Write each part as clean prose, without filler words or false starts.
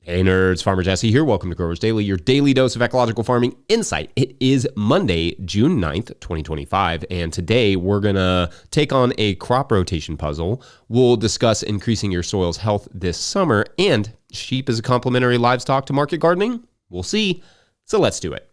Hey nerds, Farmer Jesse here. Welcome to Growers Daily, your daily dose of ecological farming insight. It is Monday, June 9th, 2025, and today we're going to take on a crop rotation puzzle. We'll discuss increasing your soil's health this summer, and sheep as a complementary livestock to market gardening. We'll see. So let's do it.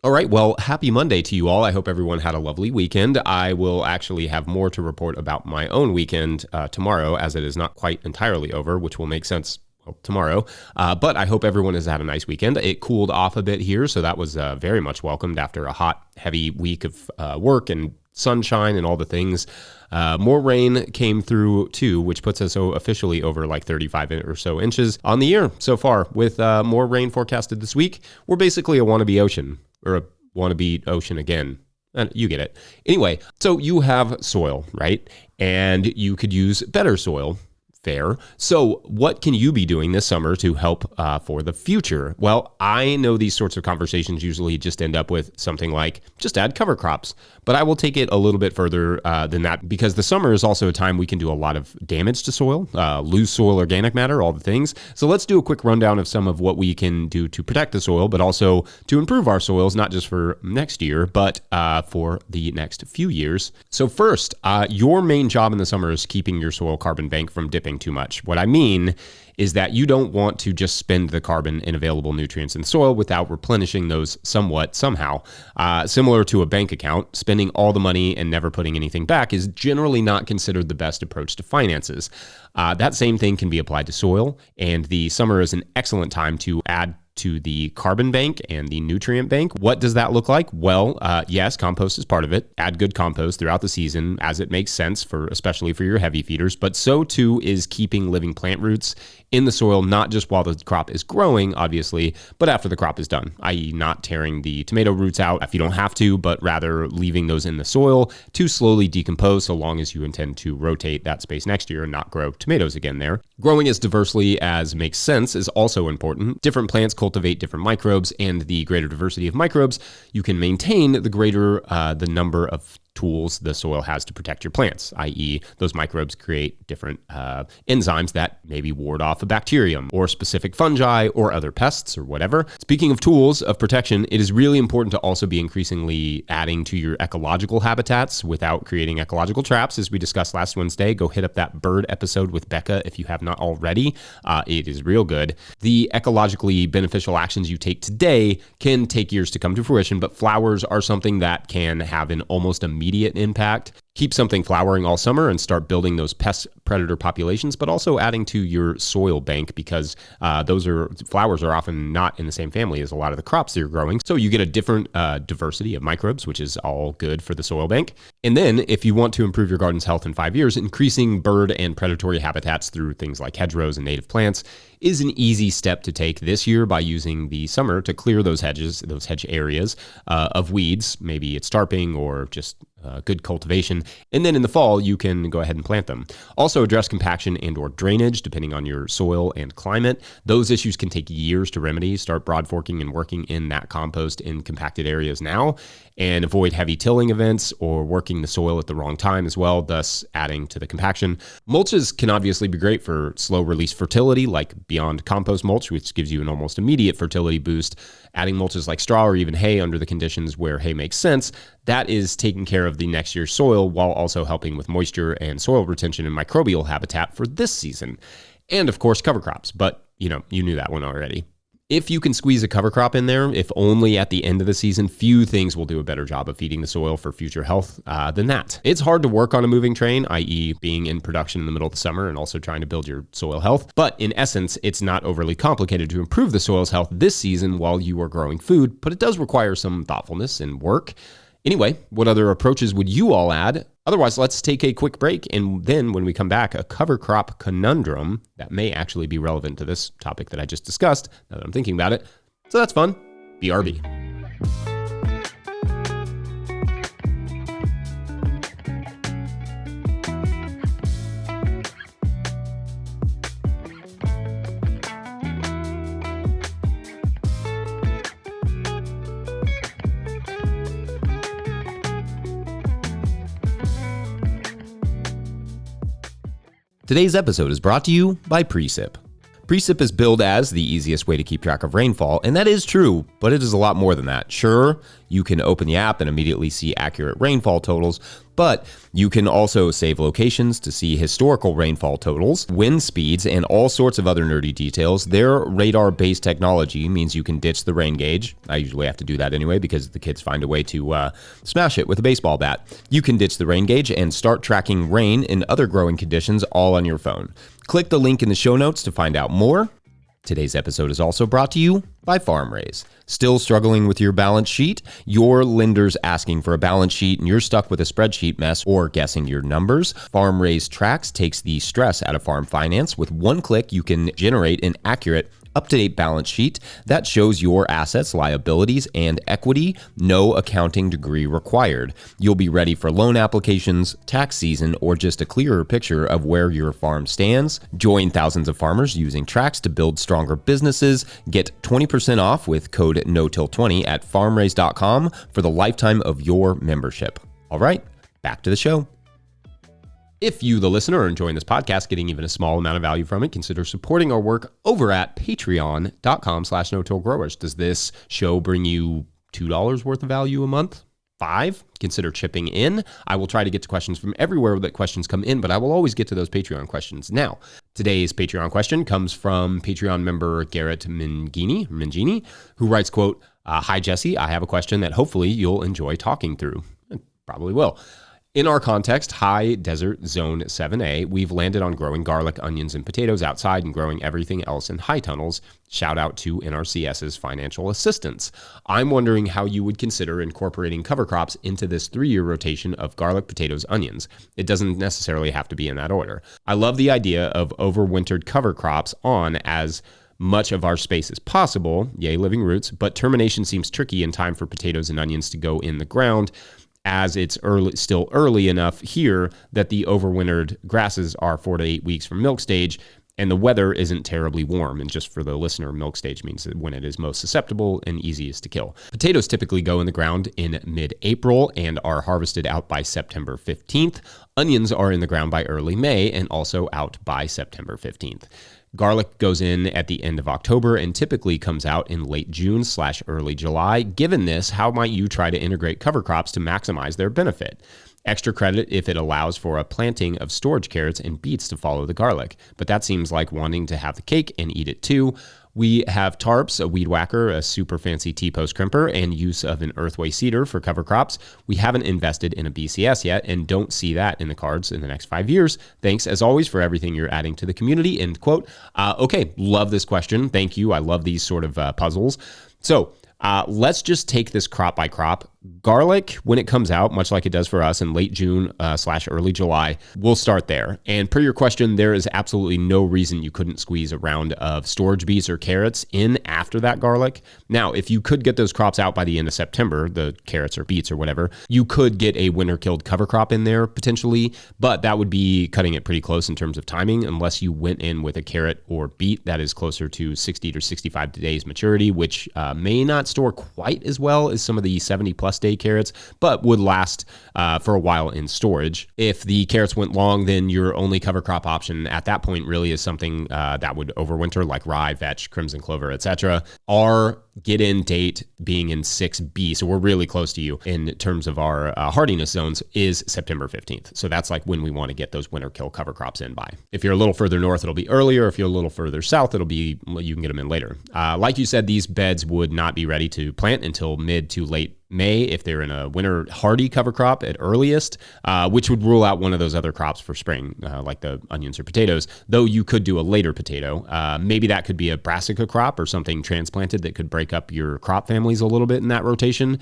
All right, well, happy Monday to you all. I hope everyone had a lovely weekend. I will actually have more to report about my own weekend tomorrow, as it is not quite entirely over, which will make sense tomorrow. But I hope everyone has had a nice weekend. It cooled off a bit here, so that was very much welcomed after a hot, heavy week of work and sunshine and all the things. More rain came through too, which puts us officially over like 35 or so inches on the year so far. With more rain forecasted this week, we're basically a wannabe ocean. Or a wannabe ocean again. And you get it. Anyway, so you have soil, right? And you could use better soil. Fair. So what can you be doing this summer to help for the future? Well, I know these sorts of conversations usually just end up with something like, just add cover crops. But I will take it a little bit further than that, because the summer is also a time we can do a lot of damage to soil, lose soil organic matter, all the things. So let's do a quick rundown of some of what we can do to protect the soil, but also to improve our soils, not just for next year, but for the next few years. So first, your main job in the summer is keeping your soil carbon bank from dipping too much. What I mean is that you don't want to just spend the carbon and available nutrients in soil without replenishing those somehow. Similar to a bank account, spending all the money and never putting anything back is generally not considered the best approach to finances. That same thing can be applied to soil, and the summer is an excellent time to add to the carbon bank and the nutrient bank. What does that look like? Well, yes, compost is part of it. Add good compost throughout the season as it makes sense, especially for your heavy feeders, but so too is keeping living plant roots in the soil, not just while the crop is growing, obviously, but after the crop is done, i.e. not tearing the tomato roots out if you don't have to, but rather leaving those in the soil to slowly decompose so long as you intend to rotate that space next year and not grow tomatoes again there. Growing as diversely as makes sense is also important. Different plants cultivate different microbes, and the greater diversity of microbes you can maintain, the greater the number of tools the soil has to protect your plants, i.e. those microbes create different enzymes that maybe ward off a bacterium or specific fungi or other pests or whatever. Speaking of tools of protection, it is really important to also be increasingly adding to your ecological habitats without creating ecological traps. As we discussed last Wednesday, go hit up that bird episode with Becca if you have not already. It is real good. The ecologically beneficial actions you take today can take years to come to fruition, but flowers are something that can have an almost immediate impact. Keep something flowering all summer and start building those pest predator populations, but also adding to your soil bank, because flowers are often not in the same family as a lot of the crops that you're growing. So you get a different diversity of microbes, which is all good for the soil bank. And then if you want to improve your garden's health in 5 years, increasing bird and predatory habitats through things like hedgerows and native plants is an easy step to take this year by using the summer to clear those hedges, those hedge areas of weeds. Maybe it's tarping or just good cultivation. And then in the fall, you can go ahead and plant them. Also address compaction and or drainage, depending on your soil and climate. Those issues can take years to remedy. Start broad forking and working in that compost in compacted areas now, and avoid heavy tilling events or working the soil at the wrong time as well, thus adding to the compaction. Mulches can obviously be great for slow release fertility, like Beyond Compost mulch, which gives you an almost immediate fertility boost. Adding mulches like straw or even hay under the conditions where hay makes sense, that is taking care of the next year's soil while also helping with moisture and soil retention and microbial habitat for this season. And of course, cover crops, but you knew that one already. If you can squeeze a cover crop in there, if only at the end of the season, few things will do a better job of feeding the soil for future health than that. It's hard to work on a moving train, i.e. being in production in the middle of the summer and also trying to build your soil health. But in essence, it's not overly complicated to improve the soil's health this season while you are growing food, but it does require some thoughtfulness and work. Anyway, what other approaches would you all add? Otherwise, let's take a quick break, and then when we come back, a cover crop conundrum that may actually be relevant to this topic that I just discussed, now that I'm thinking about it. So that's fun. BRB. Today's episode is brought to you by Precip. Precip is billed as the easiest way to keep track of rainfall, and that is true, but it is a lot more than that. Sure, you can open the app and immediately see accurate rainfall totals, but you can also save locations to see historical rainfall totals, wind speeds, and all sorts of other nerdy details. Their radar-based technology means you can ditch the rain gauge. I usually have to do that anyway because the kids find a way to smash it with a baseball bat. You can ditch the rain gauge and start tracking rain and other growing conditions all on your phone. Click the link in the show notes to find out more. Today's episode is also brought to you by FarmRaise. Still struggling with your balance sheet? Your lender's asking for a balance sheet and you're stuck with a spreadsheet mess or guessing your numbers? FarmRaise Tracks takes the stress out of farm finance. With one click, you can generate an accurate, up-to-date balance sheet that shows your assets, liabilities, and equity. No accounting degree required. You'll be ready for loan applications, tax season, or just a clearer picture of where your farm stands. Join thousands of farmers using Tracks to build stronger businesses. Get 20% off with code NOTIL20 at farmraise.com for the lifetime of your membership. All right, back to the show. If you, the listener, are enjoying this podcast, getting even a small amount of value from it, consider supporting our work over at patreon.com/no-till-growers. Does this show bring you $2 worth of value a month? $5? Consider chipping in. I will try to get to questions from everywhere that questions come in, but I will always get to those Patreon questions. Now, today's Patreon question comes from Patreon member Garrett Mangini, who writes, quote, "Hi, Jesse. I have a question that hopefully you'll enjoy talking through." Probably will. In our context, High Desert Zone 7A, we've landed on growing garlic, onions, and potatoes outside and growing everything else in high tunnels. Shout out to NRCS's financial assistance. I'm wondering how you would consider incorporating cover crops into this 3-year rotation of garlic, potatoes, onions. It doesn't necessarily have to be in that order. I love the idea of overwintered cover crops on as much of our space as possible, yay living roots, but termination seems tricky in time for potatoes and onions to go in the ground, as it's still early enough here that the overwintered grasses are 4 to 8 weeks from milk stage, and the weather isn't terribly warm. And just for the listener, milk stage means that when it is most susceptible and easiest to kill. Potatoes typically go in the ground in mid-April and are harvested out by September 15th. Onions are in the ground by early May and also out by September 15th. Garlic goes in at the end of October and typically comes out in late June/early July. Given this, how might you try to integrate cover crops to maximize their benefit? Extra credit if it allows for a planting of storage carrots and beets to follow the garlic, but that seems like wanting to have the cake and eat it too. We have tarps, a weed whacker, a super fancy T-post crimper, and use of an earthway seeder for cover crops. We haven't invested in a BCS yet and don't see that in the cards in the next 5 years. Thanks, as always, for everything you're adding to the community, end quote. Okay, love this question. Thank you. I love these sort of puzzles. So let's just take this crop by crop. Garlic, when it comes out, much like it does for us in late June/early July, we'll start there. And per your question, there is absolutely no reason you couldn't squeeze a round of storage beets or carrots in after that garlic. Now, if you could get those crops out by the end of September, the carrots or beets or whatever, you could get a winter-killed cover crop in there potentially, but that would be cutting it pretty close in terms of timing unless you went in with a carrot or beet that is closer to 60 to 65 days maturity, which may not store quite as well as some of the 70-plus day carrots, but would last for a while in storage. If the carrots went long, then your only cover crop option at that point really is something that would overwinter, like rye, vetch, crimson clover, etc. Our get-in date being in 6B, so we're really close to you in terms of our hardiness zones, is September 15th. So that's like when we want to get those winter kill cover crops in by. If you're a little further north, it'll be earlier. If you're a little further south, you can get them in later. Like you said, these beds would not be ready to plant until mid to late May if they're in a winter hardy cover crop at earliest, which would rule out one of those other crops for spring, like the onions or potatoes, though you could do a later potato. Maybe that could be a brassica crop or something transplanted that could break up your crop families a little bit in that rotation.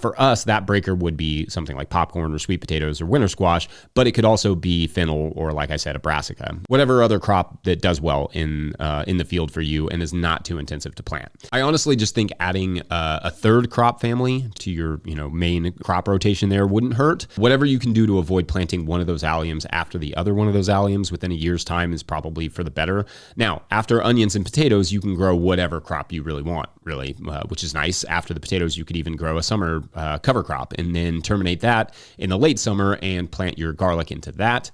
For us, that breaker would be something like popcorn or sweet potatoes or winter squash, but it could also be fennel or, like I said, a brassica. Whatever other crop that does well in the field for you and is not too intensive to plant. I honestly just think adding a third crop family to your main crop rotation there wouldn't hurt. Whatever you can do to avoid planting one of those alliums after the other one of those alliums within a year's time is probably for the better. Now, after onions and potatoes, you can grow whatever crop you really want, which is nice. After the potatoes, you could even grow a summer cover crop and then terminate that in the late summer and plant your garlic into that.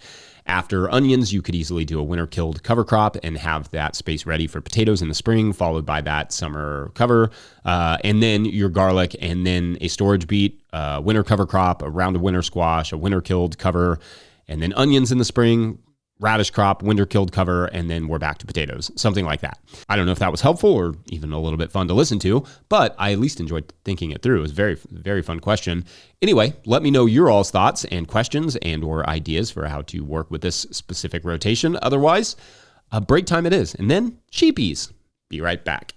After onions, you could easily do a winter killed cover crop and have that space ready for potatoes in the spring, followed by that summer cover, and then your garlic, and then a storage beet, winter cover crop, a round of winter squash, a winter killed cover, and then onions in the spring, radish crop, winter killed cover, and then we're back to potatoes, something like that. I don't know if that was helpful or even a little bit fun to listen to, but I at least enjoyed thinking it through. It was a very, very fun question. Anyway, let me know your all's thoughts and questions and or ideas for how to work with this specific rotation. Otherwise, a break time it is, and then sheepies. Be right back.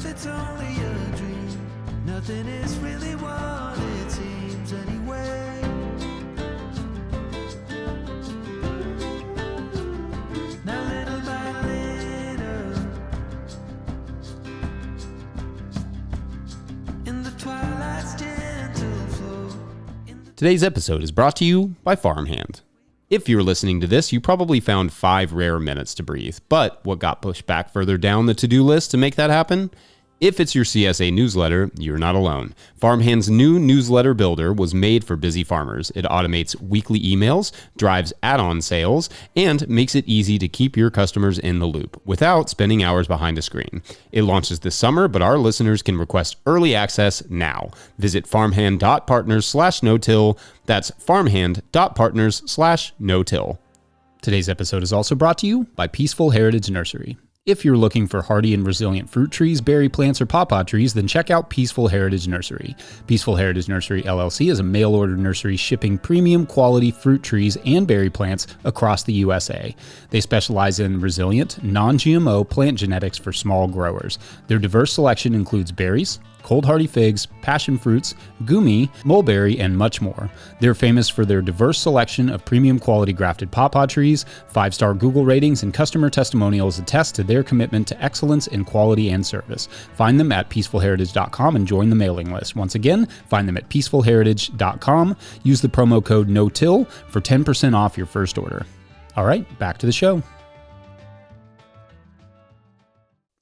It's only a dream. Nothing is really what it seems anyway. Now little by little, in the twilight's gentle flow. Today's episode is brought to you by Farmhand. If you're listening to this, you probably found 5 rare minutes to breathe, but what got pushed back further down the to-do list to make that happen? If it's your CSA newsletter, you're not alone. Farmhand's new newsletter builder was made for busy farmers. It automates weekly emails, drives add-on sales, and makes it easy to keep your customers in the loop without spending hours behind a screen. It launches this summer, but our listeners can request early access now. Visit farmhand.partners/no-till. That's farmhand.partners/no-till. Today's episode is also brought to you by Peaceful Heritage Nursery. If you're looking for hardy and resilient fruit trees, berry plants, or pawpaw trees, then check out Peaceful Heritage Nursery. Peaceful Heritage Nursery LLC is a mail-order nursery shipping premium quality fruit trees and berry plants across the USA. They specialize in resilient, non-GMO plant genetics for small growers. Their diverse selection includes berries, cold hardy figs, passion fruits, gumi, mulberry, and much more. They're famous for their diverse selection of premium quality grafted pawpaw trees. 5-star Google ratings and customer testimonials attest to their commitment to excellence in quality and service. Find them at peacefulheritage.com and join the mailing list. Once again, find them at peacefulheritage.com. Use the promo code NOTILL for 10% off your first order. All right, back to the show.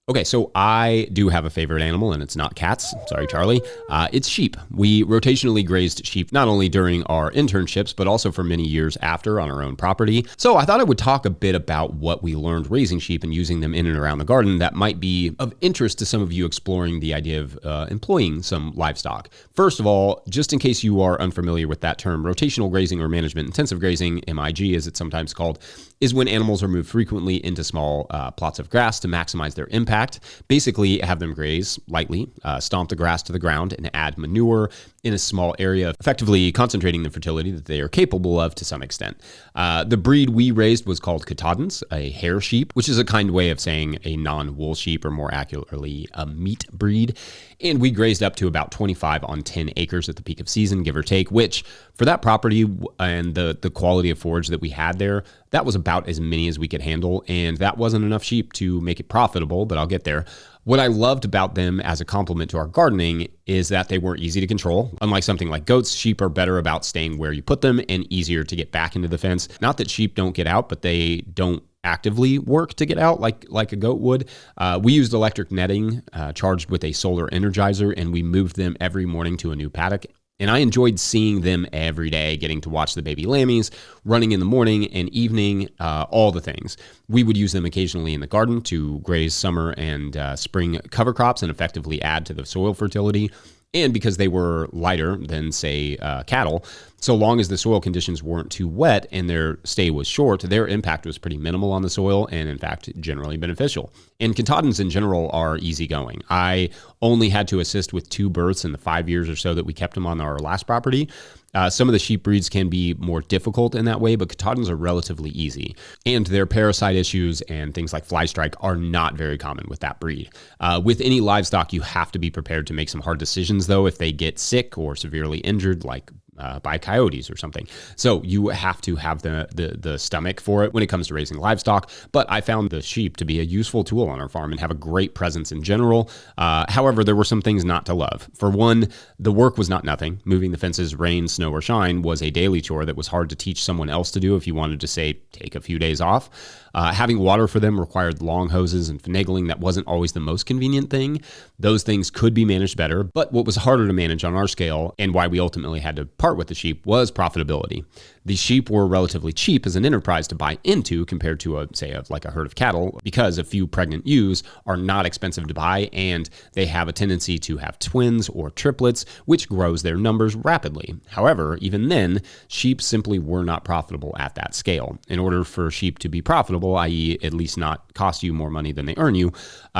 Okay, so I do have a favorite animal, and it's not cats. Sorry, Charlie. It's sheep. We rotationally grazed sheep not only during our internships, but also for many years after on our own property. So I thought I would talk a bit about what we learned raising sheep and using them in and around the garden that might be of interest to some of you exploring the idea of employing some livestock. First of all, just in case you are unfamiliar with that term, rotational grazing or management intensive grazing, MIG as it's sometimes called, is when animals are moved frequently into small plots of grass to maximize their impact. Basically, have them graze lightly, stomp the grass to the ground, and add manure in a small area, effectively concentrating the fertility that they are capable of to some extent. The breed we raised was called Katahdins, a hair sheep, which is a kind way of saying a non-wool sheep, or more accurately, a meat breed. And we grazed up to about 25 on 10 acres at the peak of season, give or take, which for that property and the quality of forage that we had there, that was about as many as we could handle. And that wasn't enough sheep to make it profitable, but I'll get there. What I loved about them as a complement to our gardening is that they weren't easy to control. Unlike something like goats, sheep are better about staying where you put them and easier to get back into the fence. Not that sheep don't get out, but they don't actively work to get out like a goat would. We used electric netting charged with a solar energizer, and we moved them every morning to a new paddock. And I enjoyed seeing them every day, getting to watch the baby lammies, running in the morning and evening, all the things. We would use them occasionally in the garden to graze summer and spring cover crops and effectively add to the soil fertility. And because they were lighter than, say, cattle, so long as the soil conditions weren't too wet and their stay was short, their impact was pretty minimal on the soil and, in fact, generally beneficial. And Katahdins in general are easygoing. I only had to assist with 2 births in the 5 years or so that we kept them on our last property. Some of the sheep breeds can be more difficult in that way, but Katahdins are relatively easy. And their parasite issues and things like fly strike are not very common with that breed. With any livestock, you have to be prepared to make some hard decisions, though, if they get sick or severely injured, like by coyotes or something. So you have to have the stomach for it when it comes to raising livestock. But I found the sheep to be a useful tool on our farm and have a great presence in general. However, there were some things not to love. For one, the work was not nothing. Moving the fences, rain, snow, or shine was a daily chore that was hard to teach someone else to do if you wanted to, say, take a few days off. Having water for them required long hoses and finagling. That wasn't always the most convenient thing. Those things could be managed better, but what was harder to manage on our scale and why we ultimately had to part with the sheep was profitability. The sheep were relatively cheap as an enterprise to buy into compared to like a herd of cattle, because a few pregnant ewes are not expensive to buy and they have a tendency to have twins or triplets, which grows their numbers rapidly. However, even then, sheep simply were not profitable at that scale. In order for sheep to be profitable, i.e. at least not cost you more money than they earn you,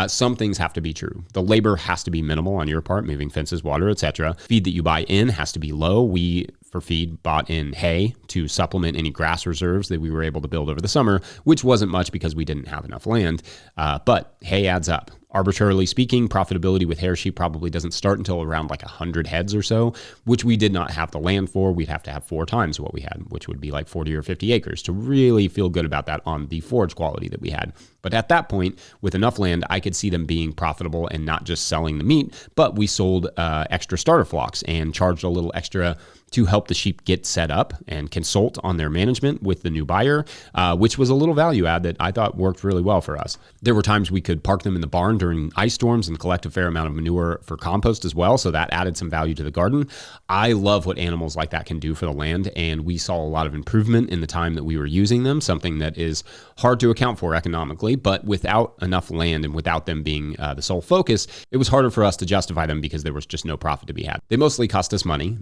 some things have to be true. The labor has to be minimal on your part, moving fences, water, etc. Feed that you buy in has to be low. We, for feed, bought in hay to supplement any grass reserves that we were able to build over the summer, which wasn't much because we didn't have enough land, but hay adds up. Arbitrarily speaking, profitability with hair sheep probably doesn't start until around like 100 heads or so, which we did not have the land for. We'd have to have 4 times what we had, which would be like 40 or 50 acres to really feel good about that on the forage quality that we had. But at that point, with enough land, I could see them being profitable and not just selling the meat, but we sold extra starter flocks and charged a little extra to help the sheep get set up and consult on their management with the new buyer, which was a little value add that I thought worked really well for us. There were times we could park them in the barn during ice storms and collect a fair amount of manure for compost as well, so that added some value to the garden. I love what animals like that can do for the land, and we saw a lot of improvement in the time that we were using them, something that is hard to account for economically, but without enough land and without them being the sole focus, it was harder for us to justify them because there was just no profit to be had. They mostly cost us money,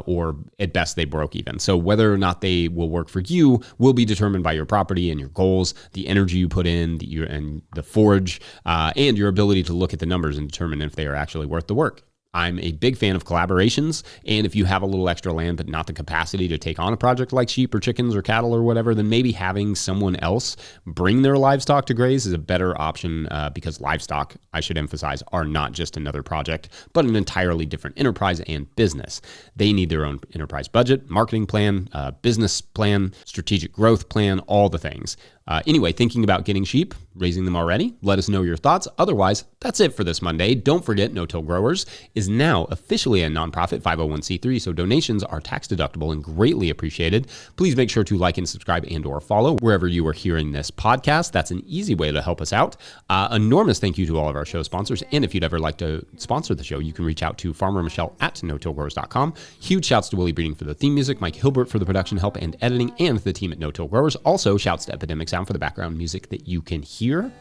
or at best they broke even. So whether or not they will work for you will be determined by your property and your goals, the energy you put in, and the forage, and your ability to look at the numbers and determine if they are actually worth the work. I'm a big fan of collaborations, and if you have a little extra land but not the capacity to take on a project like sheep or chickens or cattle or whatever, then maybe having someone else bring their livestock to graze is a better option, because livestock, I should emphasize, are not just another project, but an entirely different enterprise and business. They need their own enterprise budget, marketing plan, business plan, strategic growth plan, all the things. Anyway, thinking about getting sheep, raising them already? Let us know your thoughts. Otherwise, that's it for this Monday. Don't forget, No-Till Growers is now officially a nonprofit 501c3, so donations are tax deductible and greatly appreciated. Please make sure to like and subscribe and or follow wherever you are hearing this podcast. That's an easy way to help us out. Enormous thank you to all of our show sponsors. And if you'd ever like to sponsor the show, you can reach out to Farmer Michelle at notillgrowers.com. Huge shouts to Willie Breeding for the theme music, Mike Hilbert for the production help and editing, and the team at No-Till Growers. Also, shouts to Epidemic Sound for the background music that you can hear.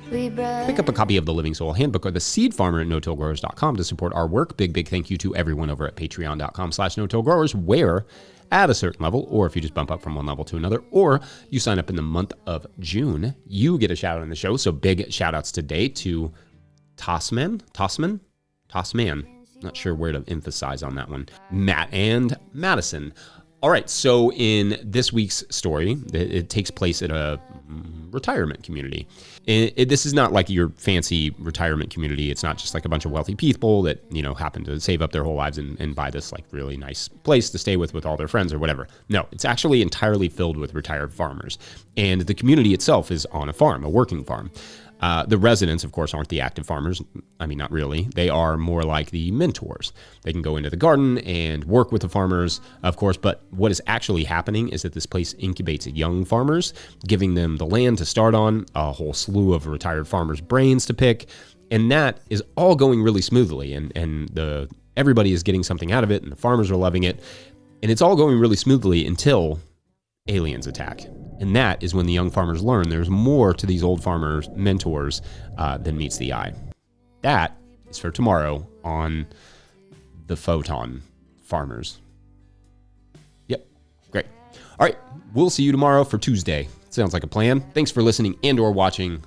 Pick up a copy of the Living Soil Handbook or the Seed Farmer at notillgrowers.com to support our work. Big thank you to everyone over at patreon.com/notillgrowers, where at a certain level, or if you just bump up from one level to another, or you sign up in the month of June, you get a shout out in the show. So big shout outs today to Tossman, not sure where to emphasize on that one, Matt and Madison. All right, so in this week's story, it takes place at a retirement community. This is not like your fancy retirement community. It's not just like a bunch of wealthy people that, happen to save up their whole lives and buy this like really nice place to stay with all their friends or whatever. No, it's actually entirely filled with retired farmers. And the community itself is on a farm, a working farm. The residents, of course, aren't the active farmers. I mean, not really. They are more like the mentors. They can go into the garden and work with the farmers, of course, but what is actually happening is that this place incubates young farmers, giving them the land to start on, a whole slew of retired farmers' brains to pick, and that is all going really smoothly, and everybody is getting something out of it, and the farmers are loving it, and it's all going really smoothly until aliens attack. And that is when the young farmers learn there's more to these old farmers' mentors than meets the eye. That is for tomorrow on the Photon Farmers. Yep, great. All right, we'll see you tomorrow for Tuesday. Sounds like a plan. Thanks for listening and or watching.